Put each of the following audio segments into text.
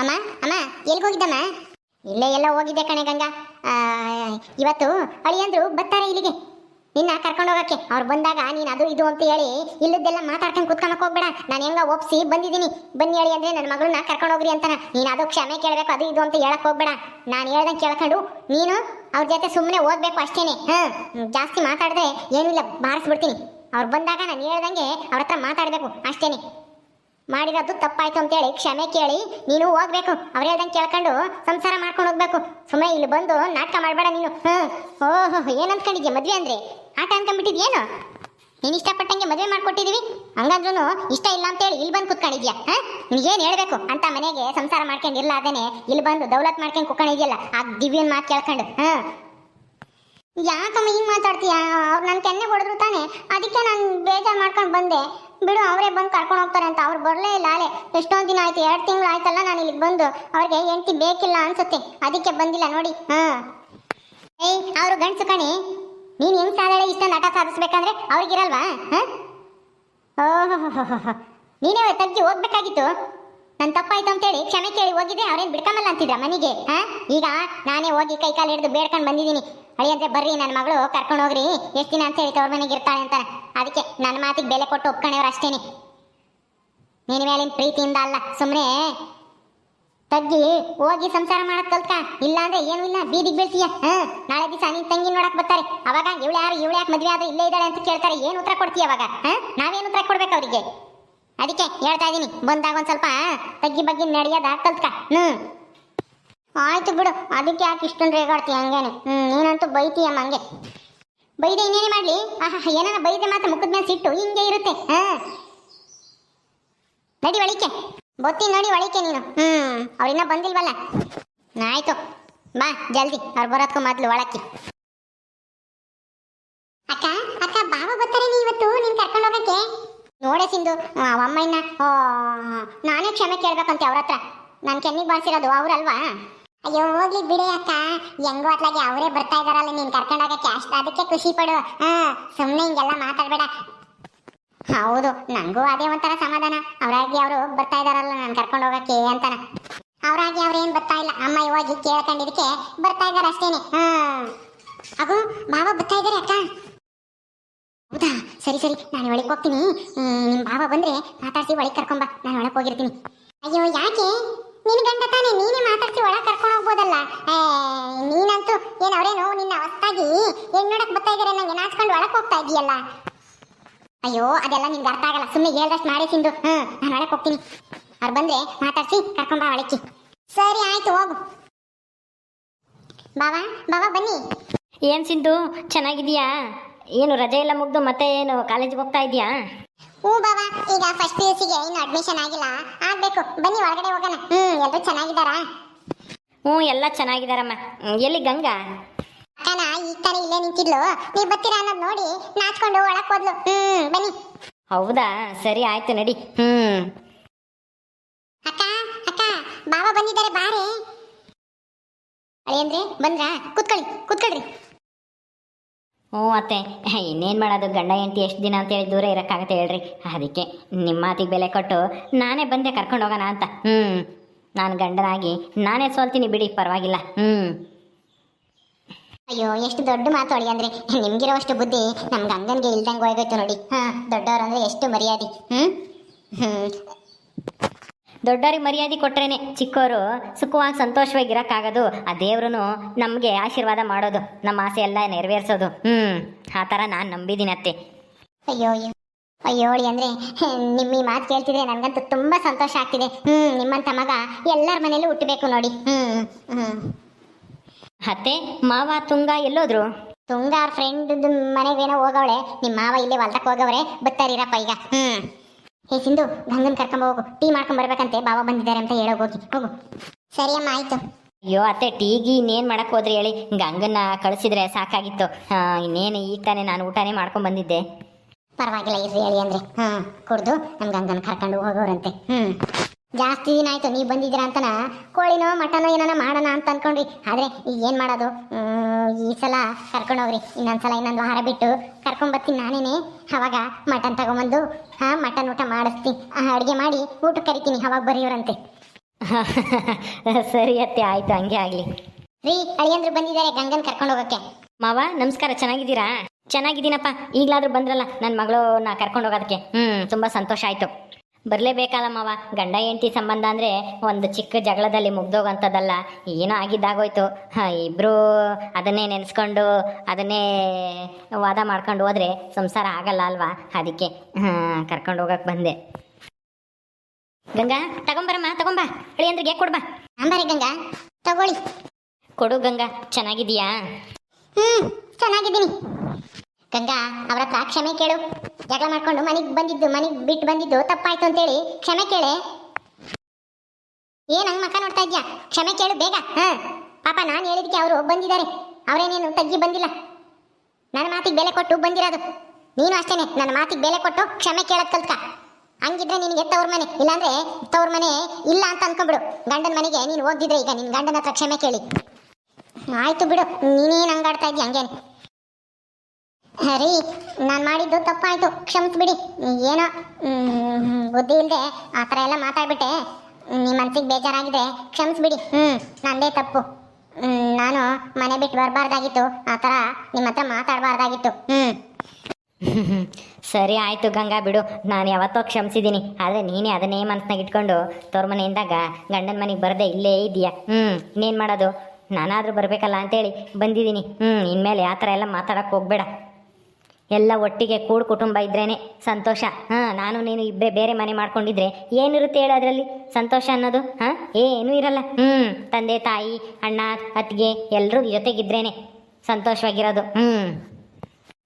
ಅಮ್ಮ ಅಮ್ಮ ಎಲ್ಲಿಗೆ ಹೋಗಿದ್ದಮ್ಮ? ಇಲ್ಲೇ ಎಲ್ಲ ಹೋಗಿದ್ದೆ ಕಣೆ ಗಂಗಾ. ಇವತ್ತು ಅಳಿಯಂದ್ರು ಬರ್ತಾರೆ ಇಲ್ಲಿಗೆ ನಿನ್ನ ಕರ್ಕೊಂಡು ಹೋಗಕ್ಕೆ. ಅವ್ರು ಬಂದಾಗ ನೀನು ಅದು ಇದು ಅಂತ ಹೇಳಿ ಇಲ್ಲದ್ದೆಲ್ಲ ಮಾತಾಡ್ಕೊಂಡು ಕುತ್ಕೊಳಕ್ ಹೋಗ್ಬೇಡ. ನಾನು ಹೆಂಗ ಒಪ್ಸಿ ಬಂದಿದ್ದೀನಿ, ಬನ್ನಿ ಹೇಳಿ ಅಂದ್ರೆ ನನ್ನ ಮಗಳನ್ನ ಕರ್ಕೊಂಡು ಹೋಗ್ರಿ ಅಂತಾನ. ನೀನು ಅದು ಕ್ಷಮೆ ಕೇಳಬೇಕು ಅದು ಇದು ಅಂತ ಹೇಳಕ್ ಹೋಗ್ಬೇಡ. ನಾನು ಹೇಳ್ದಂಗೆ ಕೇಳ್ಕೊಂಡು ನೀನು ಅವ್ರ ಜೊತೆ ಸುಮ್ಮನೆ ಓದ್ಬೇಕು ಅಷ್ಟೇನೆ. ಜಾಸ್ತಿ ಮಾತಾಡಿದ್ರೆ ಏನೂ ಇಲ್ಲ, ಬಾರಿಸ್ಬಿಡ್ತೀನಿ. ಅವ್ರು ಬಂದಾಗ ನಾನು ಹೇಳ್ದಂಗೆ ಅವ್ರ ಹತ್ರ ಮಾತಾಡಬೇಕು ಅಷ್ಟೇನೆ. ಮಾಡಿರೋದು ತಪ್ಪಾಯ್ತು ಅಂತೇಳಿ ಕ್ಷಮೆ ಕೇಳಿ ನೀನು ಹೋಗ್ಬೇಕು. ಅವ್ರು ಹೇಳ್ದಂಗೆ ಕೇಳ್ಕೊಂಡು ಸಂಸಾರ ಮಾಡ್ಕೊಂಡು ಹೋಗ್ಬೇಕು. ಸುಮ್ಮನೆ ಇಲ್ಲಿ ಬಂದು ನಾಟಕ ಮಾಡಬೇಡ ನೀನು. ಓಹೋ, ಏನು ಅಂದ್ಕೊಂಡಿದ್ಯಾ? ಮದುವೆ ಅಂದ್ರೆ ಆಟ ಅನ್ಕೊಂಡ್ಬಿಟ್ಟಿದ್ಯೇನು? ನೀನು ಇಷ್ಟಪಟ್ಟಂಗೆ ಮದುವೆ ಮಾಡ್ಕೊಟ್ಟಿದೀವಿ, ಹಂಗಂದ್ರೂ ಇಷ್ಟ ಇಲ್ಲ ಅಂತೇಳಿ ಇಲ್ಲಿ ಬಂದು ಕುತ್ಕೊಂಡಿದ್ಯಾ? ಏನು ಹೇಳ್ಬೇಕು ಅಂತ ಮನೆಗೆ ಸಂಸಾರ ಮಾಡ್ಕೊಂಡು ಇರ್ಲಾದೇನೆ ಇಲ್ಲಿ ಬಂದು ದೌಲತ್ ಮಾಡ್ಕೊಂಡು ಕುತ್ಕೊಂಡಿದ್ಯಲ್ಲ, ಆ ದಿವ್ಯನ್ ಮಾತು ಕೇಳ್ಕೊಂಡು. ಯಾಕಮ್ಮ ಹಿಂಗೆ ಮಾತಾಡ್ತೀಯ? ಅವ್ರು ನನ್ನ ಕೆನ್ನೆ ಹೊಡೆದ್ರು ತಾನೆ, ಅದಕ್ಕೆ ನಾನು ಬೇಜಾರು ಮಾಡ್ಕೊಂಡು ಬಂದೆ. ಬಿಡು, ಅವರೇ ಬಂದು ಕರ್ಕೊಂಡು ಹೋಗ್ತಾರೆ ಅಂತ. ಅವ್ರು ಬರಲೇ ಇಲ್ಲ. ಅಲೆ ಎಷ್ಟೊಂದು ದಿನ ಆಯ್ತು, 2 ತಿಂಗಳು ಆಯ್ತಲ್ಲ ನಾನು ಇಲ್ಲಿಗೆ ಬಂದು. ಅವ್ರಿಗೆ ಹೆಂಡತಿ ಬೇಕಿಲ್ಲ ಅನ್ಸುತ್ತೆ, ಅದಕ್ಕೆ ಬಂದಿಲ್ಲ ನೋಡಿ. ಏಯ್, ಅವರು ಗಂಡಸು ಕಣಿ. ನೀನು ಹೆಂಗ್ ಸಾಧಾಳೆ ಇಷ್ಟೊಂದು ಆಟ ಸಾಧಿಸ್ಬೇಕಂದ್ರೆ ಅವ್ರಿಗಿರಲ್ವಾ? ಓಹೋ, ನೀನೇ ತಗ್ಗಿ ಹೋಗ್ಬೇಕಾಗಿತ್ತು. ನನ್ನ ತಪ್ಪಾಯ್ತು ಅಂತೇಳಿ ಕ್ಷಮೆ ಕೇಳಿ ಹೋಗಿದ್ದೆ, ಅವ್ರೇನು ಬಿಡ್ಕೊಂಬಲ್ಲ ಅಂತಿದ್ರ ಮನೆಗೆ? ಈಗ ನಾನೇ ಹೋಗಿ ಕೈ ಕಾಲು ಹಿಡಿದು ಬೇಡ್ಕೊಂಡು ಬಂದಿದ್ದೀನಿ. ಅಳಿಯಂದ್ರೆ ಬರ್ರಿ ನನ್ನ ಮಗಳು ಕರ್ಕೊಂಡು ಹೋಗ್ರಿ, ಎಷ್ಟು ದಿನ ಅಂತ ಹೇಳಿ ತವ್ರ ಮನೆಗೆ ಇರ್ತಾಳೆ ಅಂತ. ಅದಕ್ಕೆ ನನ್ನ ಮಾತಿಗೆ ಬೆಲೆ ಕೊಟ್ಟು ಒಪ್ಕೊಂಡವ್ರು ಅಷ್ಟೇನೆ. ನಿನ್ನ ಮೇಲಿನ ಪ್ರೀತಿಯಿಂದ ಅಲ್ಲ, ಸುಮ್ಮನೆ ತಗ್ಗಿ ಹೋಗಿ ಸಂಸಾರ ಮಾಡಕ್ ಕಲ್ತ್ಕ. ಇಲ್ಲ ಅಂದ್ರೆ ಏನೂ ಇಲ್ಲ, ಬೀದಿಗೆ ಬೀಳ್ತೀಯ. ನಾಳೆ ದಿವಸ ನೀನ್ ತಂಗಿ ನೋಡಕ್ ಬರ್ತಾರೆ. ಅವಾಗ ಇವಳು ಯಾಕೆ ಮದ್ವೆ ಆದ್ರೆ ಇಲ್ಲೇ ಇದ್ದಾಳೆ ಅಂತ ಕೇಳ್ತಾರೆ. ಏನು ಉತ್ತರ ಕೊಡ್ತೀಯ ಅವಾಗ? ನಾವೇನು ಉತ್ತರ ಕೊಡ್ಬೇಕು ಅವರಿಗೆ? ಅದಕ್ಕೆ ಹೇಳ್ತಾ ಇದ್ದೀನಿ, ಬಂದಾಗ ಒಂದ್ ಸ್ವಲ್ಪ ತಗ್ಗಿ ಬಗ್ಗೆ ನಡೆಯೋದ ಕಲ್ತ್ಕ. ಆಯ್ತು ಬಿಡು, ಅದಕ್ಕೆ ಯಾಕೆ ಇಷ್ಟೊಂದು ರೇಗಾಡ್ತೀಯ ಹಂಗೇನೆ? ನೀನಂತೂ ಬೈತೀಯಮ್ಮ ಹಂಗೆ. ಬೈದೆ ಇನ್ನೇನೇ ಮಾಡ್ಲಿ? ಏನಾರ ಬೈದೆ ಮಾತ್ರ ಮುಖದ ಮೇಲೆ ಸಿಟ್ಟು ಹಿಂಗೆ ಇರುತ್ತೆ. ನಡಿ ಒಳಿಕೆ, ಬೊತ್ತಿ ನೋಡಿ ಒಳಿಕೆ ನೀನು. ಅವ್ರಿನ್ನ ಬಂದಿಲ್ವಲ್ಲ? ಆಯ್ತು ಬಾ ಜಲ್ದಿ, ಅವ್ರು ಬರೋದ್ಕೂ ಮೊದ್ಲು ಒಳಕ್ಕಿ. ಅಕ್ಕ ಅಕ್ಕ, ಬಾವ ಬರ್ತಾರೆ ನೀ ಇವತ್ತು ನೀನ್ ಕರ್ಕೊಂಡು ಹೋಗಕ್ಕೆ. ನೋಡೆ ಸಿಂಧು, ಅಮ್ಮಯ್ಯನ ನಾನೇ ಕ್ಷಮೆ ಕೇಳ್ಬೇಕಂತೆ ಅವ್ರ ಹತ್ರ. ನಾನು ಕೆನ್ನಿಗೆ ಬಾರಿಸಿರೋದು ಅವ್ರಲ್ವಾ? ಅಯ್ಯೋ ಹೋಗ್ಲಿ ಬಿಡಿ ಅಕ್ಕ, ಹೆಂಗೋ ಅತ್ಲಾಗೆ ಅವರೇ ಬರ್ತಾ ಇದಾರಲ್ಲ ನೀನ್ ಕರ್ಕೊಂಡೋಗಕ್ಕೆ, ಅದಕ್ಕೆ ಖುಷಿ ಪಡು. ಸುಮ್ಮನೆ ಹಿಂಗೆಲ್ಲ ಮಾತಾಡ್ಬೇಡ. ಹೌದು, ನಂಗೂ ಅದೇ ಒಂಥರ ಸಮಾಧಾನ. ಅವರಾಗಿ ಅವರು ಬರ್ತಾ ಇದಾರಲ್ಲ ನಾನು ಕರ್ಕೊಂಡು ಹೋಗಕ್ಕೆ ಅಂತಾನ. ಅವರಾಗಿ ಅವ್ರೇನ್ ಬರ್ತಾ ಇಲ್ಲ, ಅಮ್ಮ ಹೋಗಿ ಕೇಳ್ಕೊಂಡಿದ್ದಕ್ಕೆ ಬರ್ತಾ ಇದಾರೆ ಅಷ್ಟೇನೆ. ಅಗೋ ಬಾವ ಬರ್ತಾ ಇದಾರೆ ಅಕ್ಕ. ಹೌದಾ, ಸರಿ ಸರಿ, ನಾನು ಒಳಗೆ ಹೋಗ್ತೀನಿ. ನಿಮ್ಮ ಬಾವ ಬಂದ್ರೆ ಮಾತಾಡ್ಸಿ ಒಳಗೆ ಕರ್ಕೊಂಬ, ನಾನು ಒಳಗೆ ಹೋಗಿರ್ತೀನಿ. ಅಯ್ಯೋ ಯಾಕೆ? ನಿನ್ ಗಂಡ ತಾನೆ, ನೀನೇ ಮಾತಾಡ್ಸಿ ಒಳಗೆ ಕರ್ಕೊಂಡು ಹೋಗ್ಬೋದಲ್ಲ. ನೀನಂತೂ ಏನು ಅವರೇನು ನಿನ್ನ ಹೊಸ್ತಾಗಿ ಹೆಣ್ಣು ನೋಡಕ್ ಬರ್ತಾ ಇದಾರೆ ನಂಗೆ ನಾಚ್ಕೊಂಡು ಒಳಗೆ ಹೋಗ್ತಾ ಇದೀಯಲ್ಲ. ಅಯ್ಯೋ ಅದೆಲ್ಲ ನಿನ್ಗೆ ಅರ್ಥ ಆಗಲ್ಲ, ಸುಮ್ಮನೆ ಹೇಳ್ದಷ್ಟು ಮಾಡಿ ಸಿಂಧು. ನಾನು ಒಳಗೆ ಹೋಗ್ತೀನಿ. ಅವ್ರು ಬಂದ್ರೆ ಮಾತಾಡ್ಸಿ ಕರ್ಕೊಂಬ ಒಳಕ್ಕೆ. ಸರಿ ಆಯ್ತು, ಹೋಗು. ಬಾವಾ ಬಾವಾ ಬನ್ನಿ. ಏನು ಸಿಂಧು, ಚೆನ್ನಾಗಿದೀಯಾ? ಏನು ರಜೆ ಎಲ್ಲ ಮುಗ್ದು ಮತ್ತೆ ಏನು ಕಾಲೇಜಿಗೆ ಹೋಗ್ತಾ ಇದೀಯಾ? ಹ್ಞೂ ಬಾವಾ, ಈಗ ಫಸ್ಟ್ PUC ಗೆ ಇನ್ನು ಅಡ್ಮಿಷನ್ ಆಗಿಲ್ಲ, ಆಗ್ಬೇಕು. ಬನ್ನಿ ಒಳಗಡೆ ಹೋಗೋಣ. ಎಲ್ಲರೂ ಚೆನ್ನಾಗಿದ್ದಾರಾ? ಎಲ್ಲ ಚೆನ್ನಾಗಿದ್ದಾರಮ್ಮ. ಎಲ್ಲಿ ಗಂಗಾ? ಅಕ್ಕನ ಈಗ ತಾನೇ ಇಲ್ಲೇ ನಿಂತಿದ್ಲು, ನೀವು ಬರ್ತೀರಾ ಅನ್ನೋದು ನೋಡಿ ನಾಚ್ಕೊಂಡು ಒಳಕ್ ಹೋದ್ಲು. ಬನ್ನಿ. ಹೌದಾ, ಸರಿ ಆಯ್ತು ನಡಿ. ಅಕ್ಕ ಅಕ್ಕ, ಬಾವ ಬಂದಿದ್ದಾರೆ ಬಾರೆ. ಅಳಿಯಂದ್ರೆ ಬಂದ್ರಾ? ಕುತ್ಕೊಳ್ರಿ. ಅತ್ತೆ, ಇನ್ನೇನು ಮಾಡೋದು, ಗಂಡ ಹೆಂಡತಿ ಎಷ್ಟು ದಿನ ಅಂತೇಳಿ ದೂರ ಇರೋಕ್ಕಾಗತ್ತೆ ಹೇಳ್ರಿ. ಅದಕ್ಕೆ ನಿಮ್ಮ ಮಾತಿಗೆ ಬೆಲೆ ಕೊಟ್ಟು ನಾನೇ ಬಂದೆ ಕರ್ಕೊಂಡು ಹೋಗೋಣ ಅಂತ. ನಾನು ಗಂಡನಾಗಿ ನಾನೇ ಸೋಲ್ತೀನಿ ಬಿಡಿ, ಪರವಾಗಿಲ್ಲ. ಅಯ್ಯೋ ಎಷ್ಟು ದೊಡ್ಡ ಮಾತು ಅಳಿಯಂದ್ರೆ, ನಿಮ್ಗಿರೋಷ್ಟು ಬುದ್ಧಿ ನಮ್ ಗಂಗನ್ಗೆ ಇಲ್ದಂಗೆ ಹೋಗೋಯ್ತು ನೋಡಿ. ದೊಡ್ಡವ್ರಂದ್ರೆ ಎಷ್ಟು ಮರ್ಯಾದೆ. ದೊಡ್ಡವ್ರಿಗೆ ಮರ್ಯಾದೆ ಕೊಟ್ರೇನೆ ಚಿಕ್ಕವರು ಸುಖವಾಗಿ ಸಂತೋಷವಾಗಿರೋಕ್ಕಾಗೋದು. ಆ ದೇವ್ರು ನಮಗೆ ಆಶೀರ್ವಾದ ಮಾಡೋದು, ನಮ್ಮ ಆಸೆ ಎಲ್ಲ ನೆರವೇರಿಸೋದು. ಆ ಥರ ನಾನು ನಂಬಿದ್ದೀನಿ ಅತ್ತೆ. ಅಯ್ಯೋ ಅಳಿ ಅಂದ್ರೆ ನಿಮ್ಮ ಈ ಮಾತು ಕೇಳ್ತಿದ್ರೆ ನನಗಂತೂ ತುಂಬಾ ಸಂತೋಷ ಆಗ್ತಿದೆ. ನಿಮ್ಮಂತ ಮಗ ಎಲ್ಲರ ಮನೇಲೂ ಹುಟ್ಟಬೇಕು ನೋಡಿ. ಅತ್ತೆ, ಮಾವ ತುಂಗ ಎಲ್ಲೋದ್ರು? ತುಂಗ ಅವ್ರ ಫ್ರೆಂಡ್ ಮನೆಗೇನೋ ಹೋಗವಳೆ. ನಿಮ್ಮ ಮಾವ ಇಲ್ಲೇ ಹೊಲ್ದಕ್ಕೆ ಹೋಗವ್ರೆ, ಬರ್ತಾರಿರಪ್ಪ ಈಗ. ಹೇ ಸಿಂಧು, ಗಂಗನ್ ಕರ್ಕೊಂಡ್ ಹೋಗು, ಟೀ ಮಾಡ್ಕೊಂಡ್ ಬರ್ಬೇಕಂತೆ, ಬಾವ ಬಂದಿದ್ದಾರೆ ಅಂತ ಹೇಳೋಗಿ ಹೋಗು. ಸರಿ ಅಮ್ಮ, ಆಯ್ತು. ಅಯ್ಯೋ ಅತ್ತೆ, ಟೀಗಿ ಇನ್ನೇನು ಮಾಡಕ್ಕೆ ಹೋದ್ರಿ ಹೇಳಿ, ಗಂಗನ್ನ ಕಳಿಸಿದ್ರೆ ಸಾಕಾಗಿತ್ತು. ಇನ್ನೇನು ಈಗ ತಾನೇ ನಾನು ಊಟನೇ ಮಾಡ್ಕೊಂಡು ಬಂದಿದ್ದೆ. ಪರವಾಗಿಲ್ಲ ಇರ್ರಿ ಹೇಳಿ ಅಂದ್ರೆ. ಕುಡ್ದು ನಮ್ ಗಂಗನ್ ಕರ್ಕೊಂಡು ಹೋಗೋರಂತೆ. ಜಾಸ್ತಿ ದಿನ ಆಯ್ತು ನೀವು ಬಂದಿದ್ದೀರಾ ಅಂತನ ಕೋಳಿನೋ ಮಟನೋ ಏನೋ ಮಾಡೋಣ ಅಂತ ಅನ್ಕೊಂಡ್ರಿ. ಆದ್ರೆ ಈಗ ಏನ್ ಮಾಡೋದು, ಈ ಸಲ ಕರ್ಕೊಂಡೋಗ್ರಿ. ಇನ್ನೊಂದ್ಸಲ ಇನ್ನೊಂದು ವಾರ ಬಿಟ್ಟು ಕರ್ಕೊಂಡ್ಬರ್ತೀನಿ ನಾನೇನೆ. ಅವಾಗ ಮಟನ್ ತಗೊಂಬಂದು ಮಟನ್ ಊಟ ಮಾಡಿಸ್ತೀನಿ, ಅಡುಗೆ ಮಾಡಿ ಊಟ ಕರಿತೀನಿ, ಅವಾಗ ಬರೆಯೋರಂತೆ. ಸರಿ ಅತ್ತೆ, ಆಯ್ತು, ಹಂಗೆ ಆಗಲಿ. ರೀ ಅಳಿಯಂದ್ರು ಬಂದಿದ್ದಾರೆ ಗಂಗನ್ ಕರ್ಕೊಂಡು ಹೋಗಕ್ಕೆ. ಮಾವ ನಮಸ್ಕಾರ, ಚೆನ್ನಾಗಿದ್ದೀರಾ? ಚೆನ್ನಾಗಿದ್ದೀನಪ್ಪ. ಈಗಲಾದ್ರೂ ಬಂದ್ರಲ್ಲ ನನ್ನ ಮಗಳನ್ನ ಕರ್ಕೊಂಡು ಹೋಗೋದಕ್ಕೆ. ತುಂಬ ಸಂತೋಷ ಆಯಿತು. ಬರಲೇಬೇಕಲ್ಲ ಮಾವ, ಗಂಡ ಹೆಂಡತಿ ಸಂಬಂಧ ಅಂದರೆ ಒಂದು ಚಿಕ್ಕ ಜಗಳದಲ್ಲಿ ಮುಗ್ದೋಗಂಥದ್ದಲ್ಲ. ಏನೋ ಆಗಿದ್ದಾಗೋಯ್ತು. ಇಬ್ಬರು ಅದನ್ನೇ ನೆನೆಸ್ಕೊಂಡು ಅದನ್ನೇ ವಾದ ಮಾಡ್ಕೊಂಡು ಹೋದರೆ ಸಂಸಾರ ಆಗಲ್ಲ ಅಲ್ವಾ? ಅದಕ್ಕೆ ಕರ್ಕೊಂಡು ಹೋಗಕ್ಕೆ ಬಂದೆ. ಗಂಗಾ ತಗೊಂಬರಮ್ಮ, ತಗೊಂಬ. ಅಳಿಯಂದ್ರಿಗೆ ಕೊಡ್ಬಾ. ಅಂಬಾರಿ ಗಂಗಾ, ತಗೊಳ್ಳಿ. ಕೊಡು ಗಂಗಾ. ಚೆನ್ನಾಗಿದೀಯಾ? ಚೆನ್ನಾಗಿದ್ದೀನಿ. ಗಂಗಾ ಅವ್ರ ಹತ್ರ ಕ್ಷಮೆ ಕೇಳು. ಜಗಳ ಮಾಡ್ಕೊಂಡು ಮನೆಗೆ ಬಿಟ್ಟು ಬಂದಿದ್ದು ತಪ್ಪಾಯ್ತು ಅಂತೇಳಿ ಕ್ಷಮೆ ಕೇಳೆ. ಏನ್ ಹಂಗ್ ಮಕ್ಕ ನೋಡ್ತಾ ಇದ್ಯಾ? ಕ್ಷಮೆ ಕೇಳು ಬೇಗ. ಪಾಪ ನಾನು ಹೇಳಿದಕ್ಕೆ ಅವರು ಬಂದಿದ್ದಾರೆ. ಅವರೇನೇನು ತಗ್ಗಿ ಬಂದಿಲ್ಲ. ನನ್ನ ಮಾತಿಗೆ ಬೆಲೆ ಕೊಟ್ಟು ಬಂದಿರೋದು. ನೀನು ಅಷ್ಟೇನೆ ನನ್ನ ಮಾತಿಗೆ ಬೆಲೆ ಕೊಟ್ಟು ಕ್ಷಮೆ ಕೇಳೋದ್ ಕಲ್ತ್ಕ. ಹಂಗಿದ್ರೆ ನಿನಗೆ ತವ್ರ ಮನೆ, ಇಲ್ಲಾಂದ್ರೆ ತವ್ರ ಮನೆ ಇಲ್ಲ ಅಂತ ಅನ್ಕೊಂಡ್ಬಿಡು. ಗಂಡನ ಮನೆಗೆ ನೀನು ಹೋಗ್ದಿದ್ರೆ ಈಗ ನಿನ್ ಗಂಡನ ಹತ್ರ ಕ್ಷಮೆ ಕೇಳಿ. ಆಯ್ತು ಬಿಡು, ನೀನೇನು ಹಂಗಾಡ್ತಾ ಇದ್ಯಾ ಹಂಗೇನು? ರೀ ನಾನು ಮಾಡಿದ್ದು ತಪ್ಪಾಯ್ತು, ಕ್ಷಮಿಸ್ಬಿಡಿ. ಏನೋ ಬುದ್ಧಿ ಇಲ್ಲದೆ ಆ ಥರ ಎಲ್ಲ ಮಾತಾಡ್ಬಿಟ್ಟೆ. ನಿಮ್ಮ ಮನಸ್ಸಿಗೆ ಬೇಜಾರಾಗಿದೆ, ಕ್ಷಮಿಸ್ಬಿಡಿ. ನಂದೇ ತಪ್ಪು. ನಾನು ಮನೆ ಬಿಟ್ಟು ಬರಬಾರ್ದಾಗಿತ್ತು. ಆ ಥರ ನಿಮ್ಮ ಹತ್ರ ಮಾತಾಡಬಾರ್ದಾಗಿತ್ತು. ಸರಿ ಆಯಿತು ಗಂಗಾ, ಬಿಡು. ನಾನು ಯಾವತ್ತೋ ಕ್ಷಮಿಸಿದ್ದೀನಿ. ಆದರೆ ನೀನೇ ಅದನ್ನೇ ಮನಸ್ಸಿನಾಗ ಇಟ್ಕೊಂಡು ತವ್ರ ಮನೆಯಿಂದಾಗ ಗಂಡನ ಮನೆಗೆ ಬರದೆ ಇಲ್ಲೇ ಇದೆಯಾ. ಇನ್ನೇನು ಮಾಡೋದು? ನಾನಾದರೂ ಬರಬೇಕಲ್ಲ ಅಂತೇಳಿ ಬಂದಿದ್ದೀನಿ. ಇನ್ಮೇಲೆ ಆ ಥರ ಎಲ್ಲ ಮಾತಾಡೋಕ್ಕೆ ಹೋಗಬೇಡ. ಎಲ್ಲ ಒಟ್ಟಿಗೆ ಕೂಡು ಕುಟುಂಬ ಇದ್ರೇ ಸಂತೋಷ. ನಾನು ನೀನು ಇಬ್ಬರೇ ಬೇರೆ ಮನೆ ಮಾಡ್ಕೊಂಡಿದ್ರೆ ಏನಿರುತ್ತೆ ಹೇಳು ಅದರಲ್ಲಿ ಸಂತೋಷ ಅನ್ನೋದು? ಏನೂ ಇರಲ್ಲ. ತಂದೆ ತಾಯಿ ಅಣ್ಣ ಅತ್ತಿಗೆ ಎಲ್ಲರೂ ಜೊತೆಗಿದ್ರೇ ಸಂತೋಷವಾಗಿರೋದು.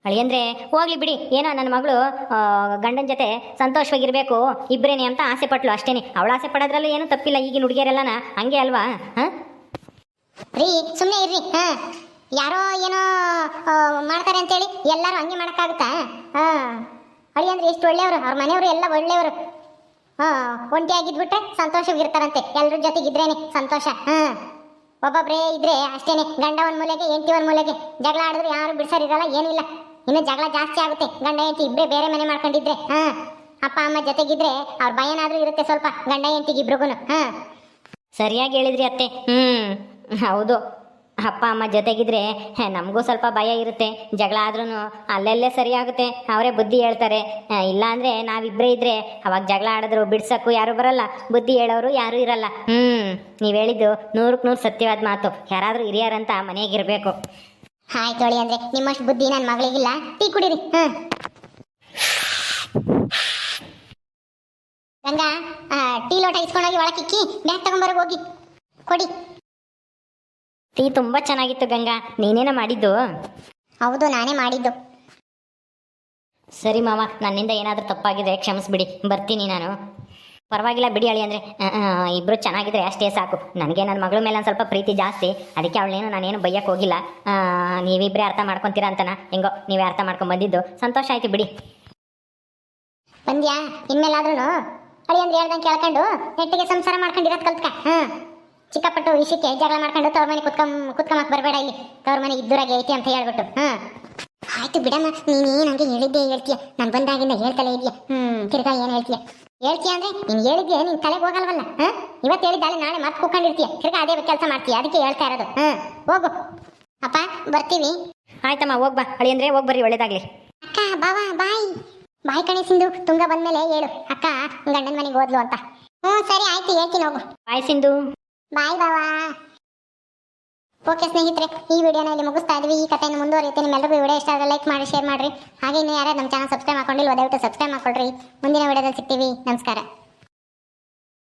ಅಳಿಯಂದ್ರೆ ಹೋಗ್ಲಿ ಬಿಡಿ. ಏನೋ ನನ್ನ ಮಗಳು ಗಂಡನ ಜೊತೆ ಸಂತೋಷವಾಗಿರಬೇಕು ಇಬ್ಬರೇನೆ ಅಂತ ಆಸೆ ಪಟ್ಲು ಅಷ್ಟೇನೆ. ಅವಳು ಆಸೆ ಪಡೋದ್ರಲ್ಲೂ ಏನೂ ತಪ್ಪಿಲ್ಲ. ಈಗಿನ ಹುಡುಗಿಯರೆಲ್ಲನ ಹಂಗೆ ಅಲ್ವಾ? ರೀ ಸುಮ್ಮನೆ ಇರ್ರಿ. ಯಾರೋ ಏನೋ ಮಾಡ್ತಾರೆ ಅಂತೇಳಿ ಎಲ್ಲರೂ ಹಂಗೆ ಮಾಡೋಕ್ಕಾಗುತ್ತಾ? ಅಳಿಯಂದ್ರೆ ಎಷ್ಟು ಒಳ್ಳೆಯವರು, ಅವ್ರ ಮನೆಯವರು ಎಲ್ಲ ಒಳ್ಳೆಯವರು. ಒಂಟಿ ಆಗಿದ್ಬಿಟ್ರೆ ಸಂತೋಷವಾಗಿರ್ತಾರಂತೆ. ಎಲ್ಲರ ಜೊತೆಗಿದ್ರೇನೆ ಸಂತೋಷ. ಒಬ್ಬೊಬ್ಬರೇ ಇದ್ರೆ ಅಷ್ಟೇನೆ. ಗಂಡ ಒಂದು ಮೂಲೆಗೆ ಹೆಂಡತಿ ಒಂದು ಮೂಲೆಗೆ. ಜಗಳ ಆಡಿದ್ರು ಯಾರು ಬಿಡ್ಸೋರಿರಲ್ಲ, ಏನೂ ಇಲ್ಲ. ಇನ್ನು ಜಗಳ ಜಾಸ್ತಿ ಆಗುತ್ತೆ ಗಂಡ ಹೆಂಡತಿ ಇಬ್ಬರೇ ಬೇರೆ ಮನೆ ಮಾಡ್ಕೊಂಡಿದ್ರೆ. ಅಪ್ಪ ಅಮ್ಮ ಜೊತೆಗಿದ್ರೆ ಅವ್ರ ಭಯನಾದ್ರೂ ಇರುತ್ತೆ ಸ್ವಲ್ಪ ಗಂಡ ಹೆಂಡತಿಗೆ ಇಬ್ರಿಗೂ. ಸರಿಯಾಗಿ ಹೇಳಿದ್ರಿ ಅತ್ತೆ. ಹೌದು, ಅಪ್ಪ ಅಮ್ಮ ಜೊತೆಗಿದ್ರೆ ನಮಗೂ ಸ್ವಲ್ಪ ಭಯ ಇರುತ್ತೆ. ಜಗಳ ಆದ್ರೂ ಅಲ್ಲೆಲ್ಲೇ ಸರಿಯಾಗುತ್ತೆ, ಅವರೇ ಬುದ್ಧಿ ಹೇಳ್ತಾರೆ. ಇಲ್ಲಾಂದರೆ ನಾವಿಬ್ಬರೇ ಇದ್ದರೆ ಅವಾಗ ಜಗಳ ಆಡಿದ್ರು ಬಿಡ್ಸೋಕ್ಕೂ ಯಾರೂ ಬರಲ್ಲ, ಬುದ್ಧಿ ಹೇಳೋರು ಯಾರೂ ಇರಲ್ಲ. ನೀವು ಹೇಳಿದ್ದು 100ಕ್ಕೆ 100 ಸತ್ಯವಾದ ಮಾತು. ಯಾರಾದರೂ ಹಿರಿಯರಂತ ಮನೆಯಾಗಿರಬೇಕು. ಆಯ್ತು ಅಳಿ ಅಂದರೆ ನಿಮ್ಮಷ್ಟು ಬುದ್ಧಿ ನನ್ನ ಮಗಳಿಗಿಲ್ಲ. ಟೀ ಕುಡೀರಿ. ಗಂಗಾ ಟೀ ಲೋಟ ಇಸ್ಕೊಂಡೋಗಿ ಒಳಕಿಕ್ಕಿ ಬ್ಯಾಗ್ ತಗೊಂಬರೋಗಿ ಹೋಗಿ ಕೊಡಿ. ಟೀ ತುಂಬ ಚೆನ್ನಾಗಿತ್ತು ಗಂಗಾ. ನೀನೇನ ಮಾಡಿದ್ದು? ಹೌದು, ನಾನೇ ಮಾಡಿದ್ದು. ಸರಿ ಮಾವ, ನನ್ನಿಂದ ಏನಾದರೂ ತಪ್ಪಾಗಿದೆ ಕ್ಷಮಿಸ್ಬಿಡಿ. ಬರ್ತೀನಿ ನಾನು. ಪರವಾಗಿಲ್ಲ ಬಿಡಿ ಅಳಿ. ಅಂದರೆ ಇಬ್ಬರು ಚೆನ್ನಾಗಿದ್ರೆ ಅಷ್ಟೇ ಸಾಕು. ನನಗೆ ನನ್ನ ಮಗಳ ಮೇಲೆ ಒಂದು ಸ್ವಲ್ಪ ಪ್ರೀತಿ ಜಾಸ್ತಿ. ಅದಕ್ಕೆ ಅವಳೇನು ನಾನೇನು ಬೈಯಕ್ಕೆ ಹೋಗಿಲ್ಲ. ನೀವಿಬ್ಬರೇ ಅರ್ಥ ಮಾಡ್ಕೊತೀರಾ ಅಂತನಾ? ಹೆಂಗೋ ನೀವೇ ಅರ್ಥ ಮಾಡ್ಕೊಂಡು ಬಂದಿದ್ದು ಸಂತೋಷ ಆಯಿತು ಬಿಡಿ. ಬಂದ್ಯಾ? ಇನ್ಮೇಲಾದ್ರೂ ಅಳಿ ಅಂದ್ರೆ ಹೇಳ್ದಂಗೆ ಕೇಳ್ಕೊಂಡು ನೆಟ್ಟಿಗೆ ಸಂಸಾರ ಮಾಡ್ಕೊಂಡಿರೋದು ಕಲ್ತ್ಕ. ಚಿಕ್ಕಪಟ್ಟು ವಿಷಯಕ್ಕೆ ಜಗಳ ಮಾಡ್ಕೊಂಡು ತವ್ರ ಮನೆ ಕುತ್ಕೊಂಬಕ್ಕೆ ಬರಬೇಡ. ಇಲ್ಲಿ ತವ್ರ ಮನೆ ಇದ್ದೂರಾಗೆ ಐತಿ ಅಂತ ಹೇಳ್ಬಿಟ್ಟು. ಆಯ್ತು ಬಿಡಮ್ಮ, ನೀನೇನು ಹಂಗೆ ಹೇಳಿದ್ದೆ ಹೇಳ್ತೀಯ. ನಾನು ಬಂದಾಗಿಂದ ಹೇಳ್ತಲೇ ಇದೆಯಾ. ತಿರ್ಗಾ ಏನು ಹೇಳ್ತೀಯ ಅಂದ್ರೆ ನೀನು ಹೇಳಿದ್ದೆ ನಿನ್ ತಲೆಗೆ ಹೋಗಲ್ವಲ್ಲ. ಇವತ್ತು ಹೇಳಿದ್ದಾಳೆ ನಾಳೆ ಮತ್ತೆ ಕೂತ್ಕೊಂಡಿರ್ತೀಯ. ತಿರ್ಗಾ ಅದೇ ಕೆಲಸ ಮಾಡ್ತೀಯ. ಅದಕ್ಕೆ ಹೇಳ್ತಾ ಇರೋದು. ಹೋಗು ಅಪ್ಪ, ಬರ್ತೀವಿ. ಆಯ್ತಮ್ಮ, ಹೋಗ್ಬಾ ಅಳಿ. ಅಂದರೆ ಹೋಗಿ ಬರ್ರಿ, ಒಳ್ಳೇದಾಗ್ಲಿ. ಅಕ್ಕ ಬಾವಾ ಬಾಯ್. ಬಾಯ್ ಕಣೆ ಸಿಂಧು, ತುಂಗ ಬಂದ್ಮೇಲೆ ಹೇಳು ಅಕ್ಕ ಗಂಡನ ಮನೆಗೆ ಹೋದ್ಲು ಅಂತ. ಸರಿ ಆಯ್ತು, ಹೇಳ್ತೀನಿ ಹೋಗು. ಬಾಯ್ ಸಿಂಧು. ಬಾಯ್ ಬಾವಾ. ಓಕೆ ಸ್ನೇಹಿತರೆ, ಈ ವಿಡಿಯೋನ ಇಲ್ಲಿ ಮುಗಿಸ್ತಾ ಇದ್ವಿ. ಈ ಕಥೆಯನ್ನು ಮುಂದುವರಿಯುತ್ತೆ. ನಿಮ್ಮೆಲ್ಲರಿಗೂ ವಿಡಿಯೋ ಇಷ್ಟ ಆದರೆ ಲೈಕ್ ಮಾಡಿ, ಶೇರ್ ಮಾಡಿರಿ. ಹಾಗೆ ಇನ್ನು ಯಾರು ನಮ್ಮ ಚಾನಲ್ ಸಬ್ಸ್ಕ್ರೈಬ್ ಮಾಡ್ಕೊಂಡಿಲ್ವ ದಯವಿಟ್ಟು ಸಬ್ಸ್ಕ್ರೈಬ್ ಮಾಡ್ಕೊಳ್ರಿ. ಮುಂದಿನ ವಿಡಿಯೋದಲ್ಲಿ ಸಿಗ್ತೀವಿ. ನಮಸ್ಕಾರ.